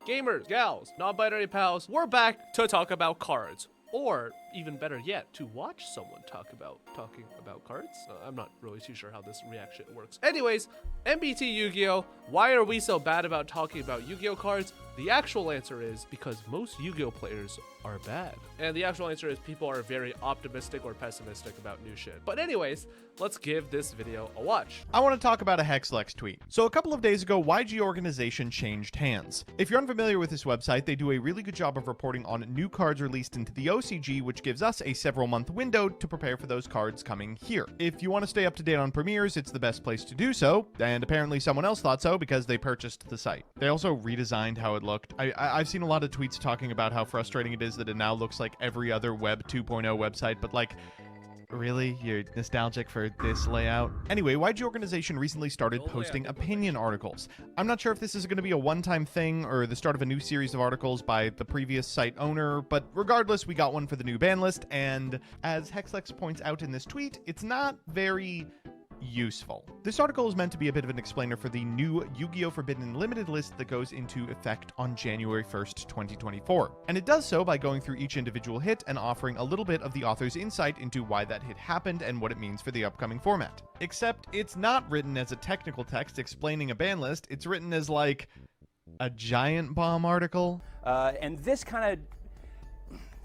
Gamers, gals, non-binary pals, we're back to talk about cards. Or, even better yet, to watch someone talking about cards. I'm not really too sure how this reaction works. Anyways, MBT Yu-Gi-Oh! Why are we so bad about talking about Yu-Gi-Oh! Cards? The actual answer is because most Yu-Gi-Oh! Players are bad. And the actual answer is people are very optimistic or pessimistic about new shit. But anyways, let's give this video a watch. I want to talk about a Hexlex tweet. So a couple of days ago, YG Organization changed hands. If you're unfamiliar with this website, they do a really good job of reporting on new cards released into the OCG, which gives us a several month window to prepare for those cards coming here. If you want to stay up to date on premieres, it's the best place to do so, and apparently someone else thought so because they purchased the site. They also redesigned how it looked. I've seen a lot of tweets talking about how frustrating it is that it now looks like every other Web 2.0 website, but like, really? You're nostalgic for this layout? Anyway, YG Organization recently started posting opinion articles. I'm not sure if this is going to be a one-time thing or the start of a new series of articles by the previous site owner, but regardless, we got one for the new ban list, and as Hexlex points out in this tweet, it's not very useful. This article is meant to be a bit of an explainer for the new Yu-Gi-Oh! Forbidden Limited list that goes into effect on January 1st, 2024. And it does so by going through each individual hit and offering a little bit of the author's insight into why that hit happened and what it means for the upcoming format. Except it's not written as a technical text explaining a ban list, it's written as like a giant bomb article. And this kind of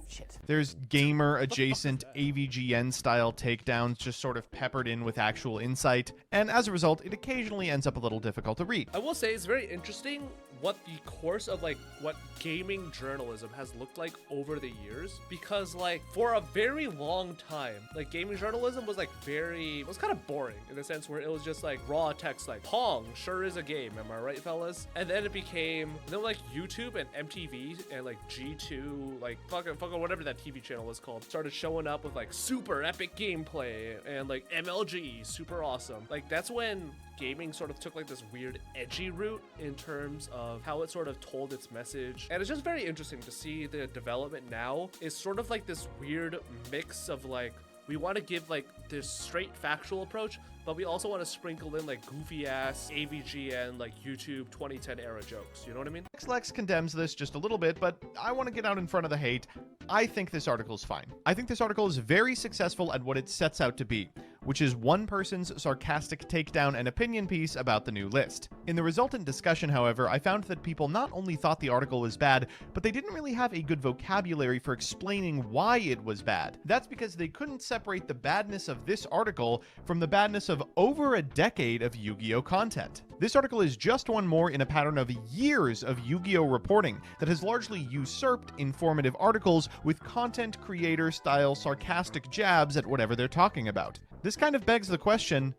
shit. There's gamer-adjacent AVGN-style takedowns just sort of peppered in with actual insight, and as a result, it occasionally ends up a little difficult to read. I will say it's very interesting what the course of like what gaming journalism has looked like over the years, because like for a very long time, like gaming journalism was like it was kind of boring in the sense where it was just like raw text like Pong sure is a game, am I right, fellas? And then it became like YouTube and MTV and like G2, like fucking whatever that TV channel was called, started showing up with like super epic gameplay and like MLG super awesome. Like that's when gaming sort of took like this weird edgy route in terms of how it sort of told its message. And it's just very interesting to see the development now is sort of like this weird mix of like, we want to give like this straight factual approach, but we also want to sprinkle in like goofy ass AVGN, like YouTube 2010 era jokes. You know what I mean? Hexlex condemns this just a little bit, but I want to get out in front of the hate. I think this article is fine. I think this article is very successful at what it sets out to be, which is one person's sarcastic takedown and opinion piece about the new list. In the resultant discussion, however, I found that people not only thought the article was bad, but they didn't really have a good vocabulary for explaining why it was bad. That's because they couldn't separate the badness of this article from the badness of over a decade of Yu-Gi-Oh! Content. This article is just one more in a pattern of years of Yu-Gi-Oh! Reporting that has largely usurped informative articles with content creator style sarcastic jabs at whatever they're talking about. This kind of begs the question,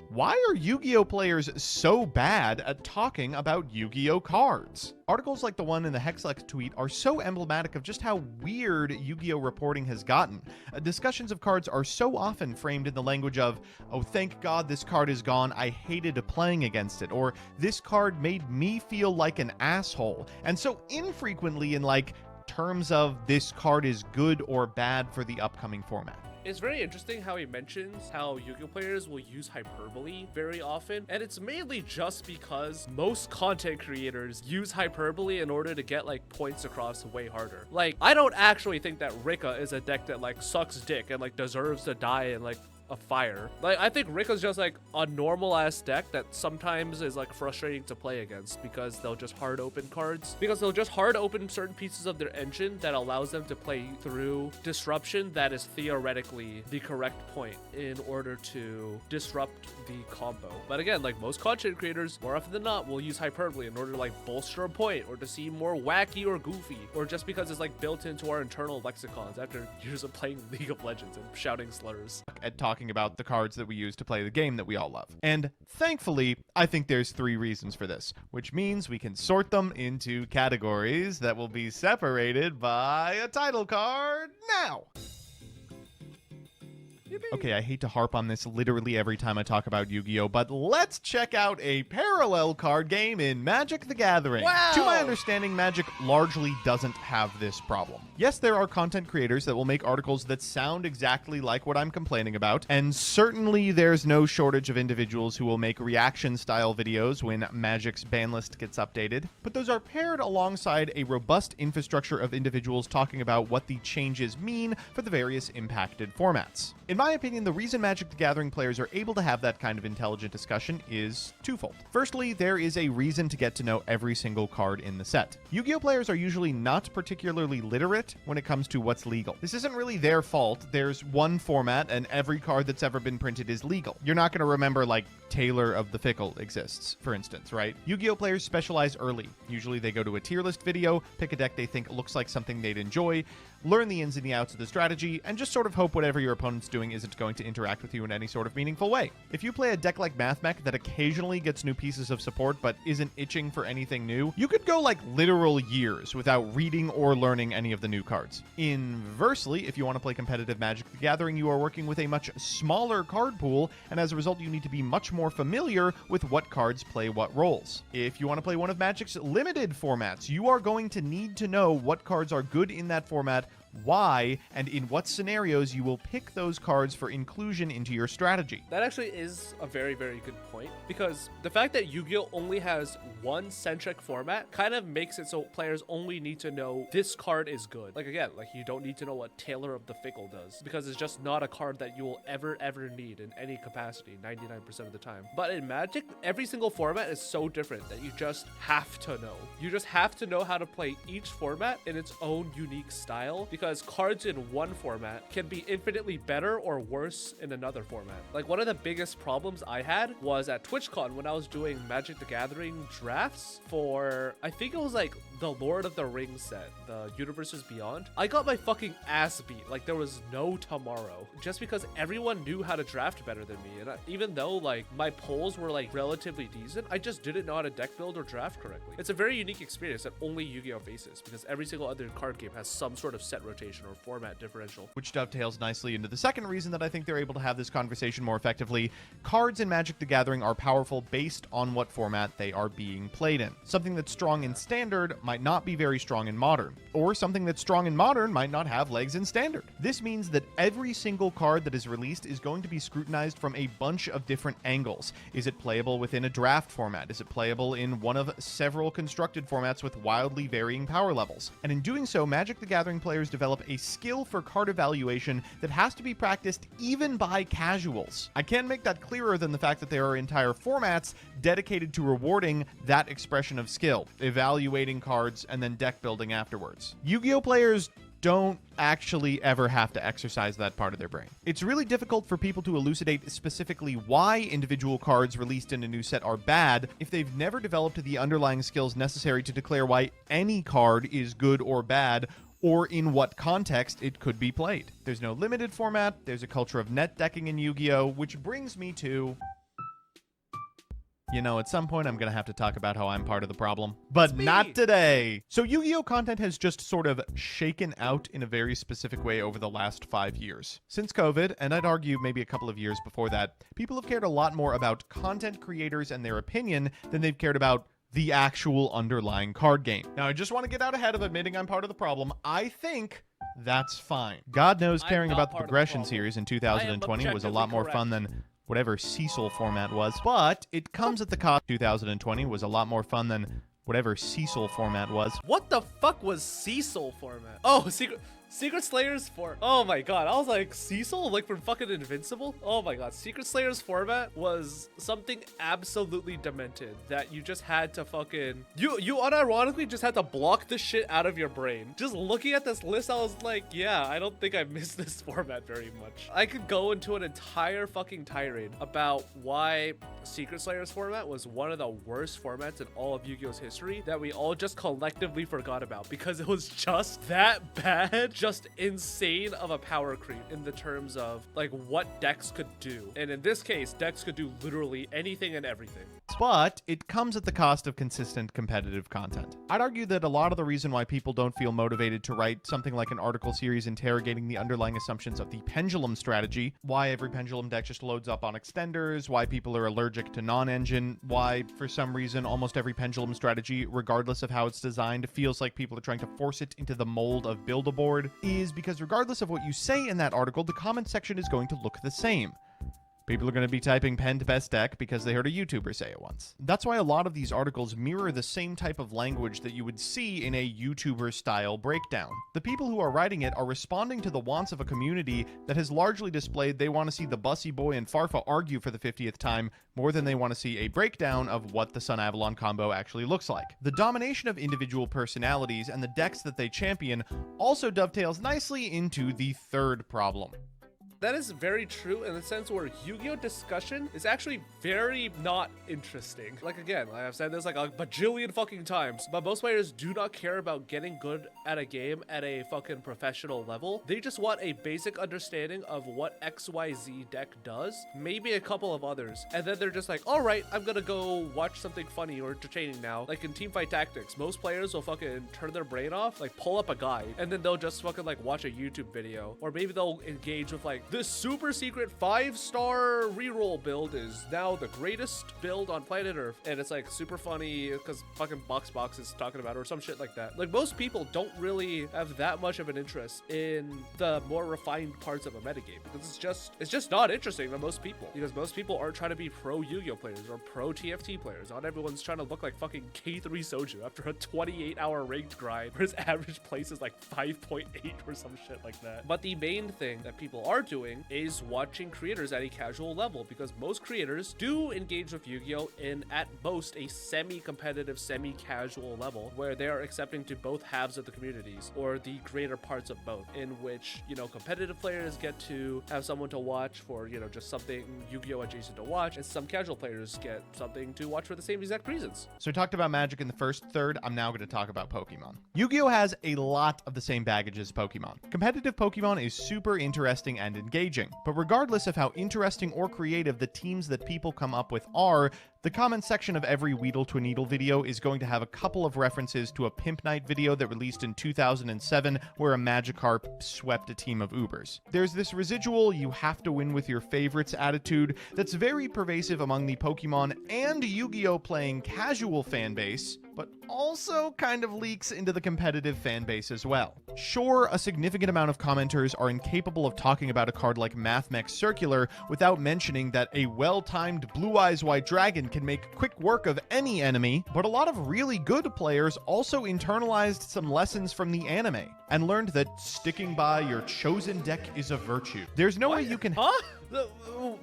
why are Yu-Gi-Oh! Players so bad at talking about Yu-Gi-Oh! Cards? Articles like the one in the Hexlex tweet are so emblematic of just how weird Yu-Gi-Oh! Reporting has gotten. Discussions of cards are so often framed in the language of, oh, thank God this card is gone, I hated playing against it, or this card made me feel like an asshole, and so infrequently in like terms of this card is good or bad for the upcoming format. It's very interesting how he mentions how Yu-Gi-Oh! Players will use hyperbole very often, and it's mainly just because most content creators use hyperbole in order to get like points across way harder. Like, I don't actually think that Rika is a deck that like sucks dick and like deserves to die in like a fire. Like, I think Rika's just like a normal ass deck that sometimes is like frustrating to play against because they'll just hard open cards, because they'll just hard open certain pieces of their engine that allows them to play through disruption that is theoretically the correct point in order to disrupt the combo. But again, like most content creators, more often than not, will use hyperbole in order to like bolster a point or to seem more wacky or goofy, or just because it's like built into our internal lexicons after years of playing League of Legends and shouting slurs. At talking about the cards that we use to play the game that we all love. And thankfully, I think there's 3 reasons for this, which means we can sort them into categories that will be separated by a title card now. Okay, I hate to harp on this literally every time I talk about Yu-Gi-Oh, but let's check out a parallel card game in Magic the Gathering. Wow! To my understanding, Magic largely doesn't have this problem. Yes, there are content creators that will make articles that sound exactly like what I'm complaining about, and certainly there's no shortage of individuals who will make reaction-style videos when Magic's ban list gets updated, but those are paired alongside a robust infrastructure of individuals talking about what the changes mean for the various impacted formats. In my opinion, the reason Magic the Gathering players are able to have that kind of intelligent discussion is twofold. Firstly, there is a reason to get to know every single card in the set. Yu-Gi-Oh players are usually not particularly literate when it comes to what's legal. This isn't really their fault. There's one format and every card that's ever been printed is legal. You're not going to remember like Taylor of the Fickle exists, for instance, right? Yu-Gi-Oh players specialize early. Usually they go to a tier list video, pick a deck they think looks like something they'd enjoy, learn the ins and the outs of the strategy, and just sort of hope whatever your opponent's doing isn't going to interact with you in any sort of meaningful way. If you play a deck like MathMech that occasionally gets new pieces of support but isn't itching for anything new, you could go like literal years without reading or learning any of the new cards. Inversely, if you want to play competitive Magic the Gathering, you are working with a much smaller card pool, and as a result you need to be much more familiar with what cards play what roles. If you want to play one of Magic's limited formats, you are going to need to know what cards are good in that format, why, and in what scenarios you will pick those cards for inclusion into your strategy. That actually is a very, very good point, because the fact that Yu-Gi-Oh only has one centric format kind of makes it so players only need to know this card is good. Like again, like you don't need to know what Taylor of the Fickle does, because it's just not a card that you will ever need in any capacity 99% of the time. But in Magic, every single format is so different that you just have to know. You just have to know how to play each format in its own unique style, because cards in one format can be infinitely better or worse in another format. Like one of the biggest problems I had was at TwitchCon when I was doing Magic the Gathering drafts for, I think it was like the Lord of the Rings set, the Universes Beyond. I got my fucking ass beat like there was no tomorrow, just because everyone knew how to draft better than me. And even though like my polls were like relatively decent, I just didn't know how to deck build or draft correctly. It's a very unique experience that only Yu-Gi-Oh faces, because every single other card game has some sort of set rotation or format differential. Which dovetails nicely into the second reason that I think they're able to have this conversation more effectively. Cards in Magic the Gathering are powerful based on what format they are being played in. Something that's strong in Standard might not be very strong in Modern, or something that's strong in Modern might not have legs in Standard. This means that every single card that is released is going to be scrutinized from a bunch of different angles. Is it playable within a draft format? Is it playable in one of several constructed formats with wildly varying power levels? And in doing so, Magic the Gathering players develop a skill for card evaluation that has to be practiced even by casuals. I can't make that clearer than the fact that there are entire formats dedicated to rewarding that expression of skill, evaluating cards and then deck building afterwards. Yu-Gi-Oh players don't actually ever have to exercise that part of their brain. It's really difficult for people to elucidate specifically why individual cards released in a new set are bad if they've never developed the underlying skills necessary to declare why any card is good or bad, or in what context it could be played. There's no limited format, there's a culture of net decking in Yu-Gi-Oh, which brings me to... You know, at some point I'm gonna have to talk about how I'm part of the problem. But not today! So Yu-Gi-Oh content has just sort of shaken out in a very specific way over the last 5 years. Since COVID, and I'd argue maybe a couple of years before that, people have cared a lot more about content creators and their opinion than they've cared about the actual underlying card game. Now, I just want to get out ahead of admitting I'm part of the problem. I think that's fine. God knows caring about the progression series in 2020 was a lot more fun than whatever Cecil format was, but it comes at the cost. 2020 was a lot more fun than whatever Cecil format was. What the fuck was Cecil format? Oh, Secret Slayers for... Oh my god, I was like, Cecil? Like from fucking Invincible? Oh my god, Secret Slayers format was something absolutely demented that you just had to fucking... You unironically just had to block this shit out of your brain. Just looking at this list, I was like, yeah, I don't think I missed this format very much. I could go into an entire fucking tirade about why Secret Slayers format was one of the worst formats in all of Yu-Gi-Oh's history that we all just collectively forgot about, because it was just that bad. Just insane of a power creep in the terms of like what decks could do. And in this case, decks could do literally anything and everything. but it comes at the cost of consistent competitive content. I'd argue that a lot of the reason why people don't feel motivated to write something like an article series interrogating the underlying assumptions of the pendulum strategy, why every pendulum deck just loads up on extenders, why people are allergic to non-engine, why for some reason almost every pendulum strategy, regardless of how it's designed, feels like people are trying to force it into the mold of Build-A-Board, is because regardless of what you say in that article, the comment section is going to look the same. People are going to be typing penned best deck because they heard a YouTuber say it once. That's why a lot of these articles mirror the same type of language that you would see in a YouTuber-style breakdown. The people who are writing it are responding to the wants of a community that has largely displayed they want to see the Bussy Boy and Farfa argue for the 50th time more than they want to see a breakdown of what the Sun Avalon combo actually looks like. The domination of individual personalities and the decks that they champion also dovetails nicely into the third problem. That is very true in the sense where Yu-Gi-Oh discussion is actually very not interesting. Like, again, I've said this like a bajillion fucking times, but most players do not care about getting good at a game at a fucking professional level. They just want a basic understanding of what XYZ deck does, maybe a couple of others, and then they're just like, all right, I'm gonna go watch something funny or entertaining now. Like in Teamfight Tactics, most players will fucking turn their brain off, like pull up a guide, and then they'll just fucking like watch a YouTube video, or maybe they'll engage with like, this super secret 5-star reroll build is now the greatest build on planet Earth, and it's like super funny because fucking Box is talking about it or some shit like that. Like, most people don't really have that much of an interest in the more refined parts of a metagame because it's just not interesting to most people, because most people aren't trying to be pro Yu-Gi-Oh players or pro TFT players. Not everyone's trying to look like fucking K3 Soju after a 28-hour ranked grind where his average place is like 5.8 or some shit like that. But the main thing that people are doing is watching creators at a casual level, because most creators do engage with Yu-Gi-Oh in at most a semi-competitive, semi-casual level where they are accepting to both halves of the communities or the greater parts of both, in which, you know, competitive players get to have someone to watch for, you know, just something Yu-Gi-Oh adjacent to watch, and some casual players get something to watch for the same exact reasons. So we talked about Magic in the first third. I'm now going to talk about Pokemon. Yu-Gi-Oh has a lot of the same baggage as Pokemon. Competitive Pokemon is super interesting and engaging, but regardless of how interesting or creative the teams that people come up with are, the comment section of every Weedle Twineedle video is going to have a couple of references to a Pimp Night video that released in 2007 where a Magikarp swept a team of Ubers. There's this residual you have to win with your favorites attitude that's very pervasive among the Pokemon and Yu-Gi-Oh playing casual fanbase, but also kind of leaks into the competitive fan base as well. Sure, a significant amount of commenters are incapable of talking about a card like Mathmech Circular without mentioning that a well-timed Blue Eyes White Dragon can make quick work of any enemy, but a lot of really good players also internalized some lessons from the anime and learned that sticking by your chosen deck is a virtue. There's no way you can...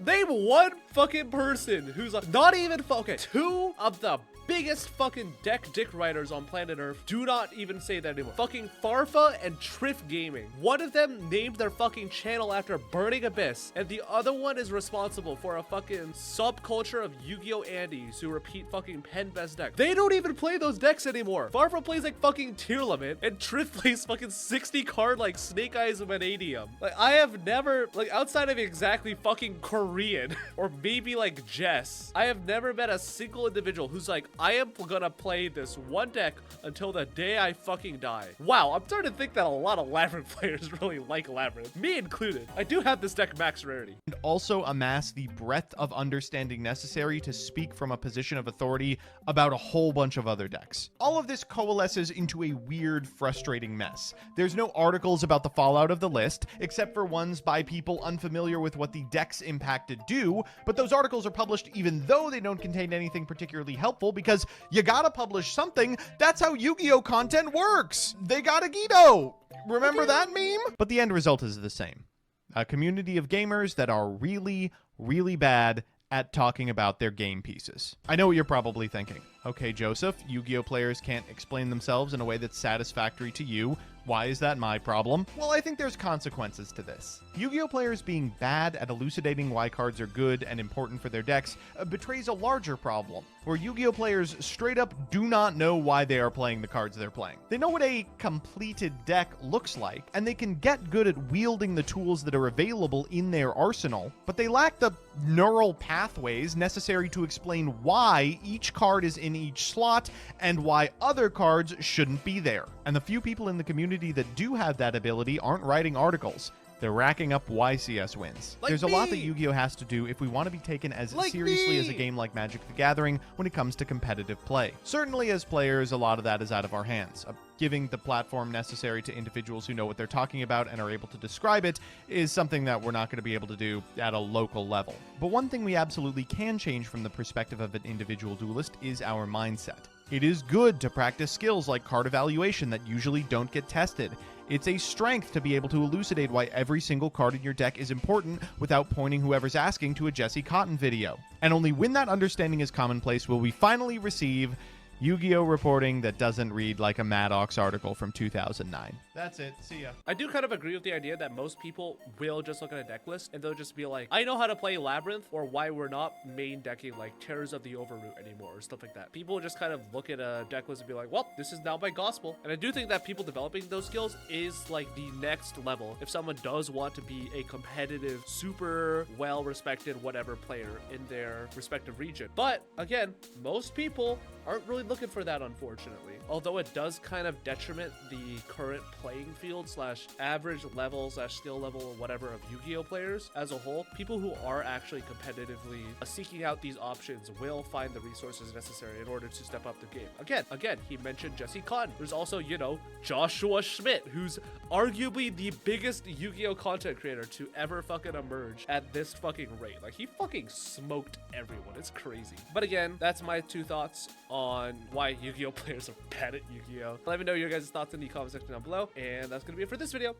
Name one fucking person who's like, not even okay. Two of the biggest fucking dick writers on planet Earth do not even say that anymore. Fucking Farfa and Triff Gaming. One of them named their fucking channel after Burning Abyss, and the other one is responsible for a fucking subculture of Yu-Gi-Oh Andes who repeat fucking pen best deck. They don't even play those decks anymore. Farfa plays like fucking Tier Limit, and Triff plays fucking 60 card like Snake Eyes Vanadium. Like, I have never, like, outside of exactly fucking Korean or maybe like Jess, I have never met a single individual who's like, I am gonna play this one deck until the day I fucking die. Wow, I'm starting to think that a lot of Labyrinth players really like Labyrinth, me included. I do have this deck max rarity. And also amass the breadth of understanding necessary to speak from a position of authority about a whole bunch of other decks. All of this coalesces into a weird, frustrating mess. There's no articles about the fallout of the list, except for ones by people unfamiliar with what the decks impacted do, but those articles are published even though they don't contain anything particularly helpful, because you gotta publish something. That's how Yu-Gi-Oh content works. They got a Guido. Remember that meme? But the end result is the same. A community of gamers that are really, really bad at talking about their game pieces. I know what you're probably thinking. Okay, Joseph, Yu-Gi-Oh players can't explain themselves in a way that's satisfactory to you. Why is that my problem? Well, I think there's consequences to this. Yu-Gi-Oh players being bad at elucidating why cards are good and important for their decks betrays a larger problem, where Yu-Gi-Oh players straight up do not know why they are playing the cards they're playing. They know what a completed deck looks like, and they can get good at wielding the tools that are available in their arsenal, but they lack the neural pathways necessary to explain why each card is in each slot and why other cards shouldn't be there. And the few people in the community that do have that ability aren't writing articles. They're racking up YCS wins. There's a lot that Yu-Gi-Oh has to do if we want to be taken as seriously as a game like Magic the Gathering when it comes to competitive play. Certainly as players, a lot of that is out of our hands. Giving the platform necessary to individuals who know what they're talking about and are able to describe it is something that we're not going to be able to do at a local level. But one thing we absolutely can change from the perspective of an individual duelist is our mindset. It is good to practice skills like card evaluation that usually don't get tested. It's a strength to be able to elucidate why every single card in your deck is important without pointing whoever's asking to a Jesse Cotton video. And only when that understanding is commonplace will we finally receive Yu-Gi-Oh reporting that doesn't read like a Maddox article from 2009. That's it. See ya. I do kind of agree with the idea that most people will just look at a deck list and they'll just be like, I know how to play Labyrinth, or why we're not main decking like Terrors of the Overroot anymore, or stuff like that. People just kind of look at a deck list and be like, well, this is now my gospel. And I do think that people developing those skills is like the next level if someone does want to be a competitive, super well-respected whatever player in their respective region. But again, most people aren't really looking for that, unfortunately. Although it does kind of detriment the current playing field slash average level slash skill level or whatever of Yu-Gi-Oh players as a whole, people who are actually competitively seeking out these options will find the resources necessary in order to step up the game. Again, he mentioned Jesse Cotton. There's also, you know, Joshua Schmidt, who's arguably the biggest Yu-Gi-Oh content creator to ever fucking emerge at this fucking rate. Like, he fucking smoked everyone. It's crazy. But again, that's my 2 thoughts on why Yu-Gi-Oh players are bad at Yu-Gi-Oh. Let me know your guys' thoughts in the comment section down below, and that's gonna be it for this video.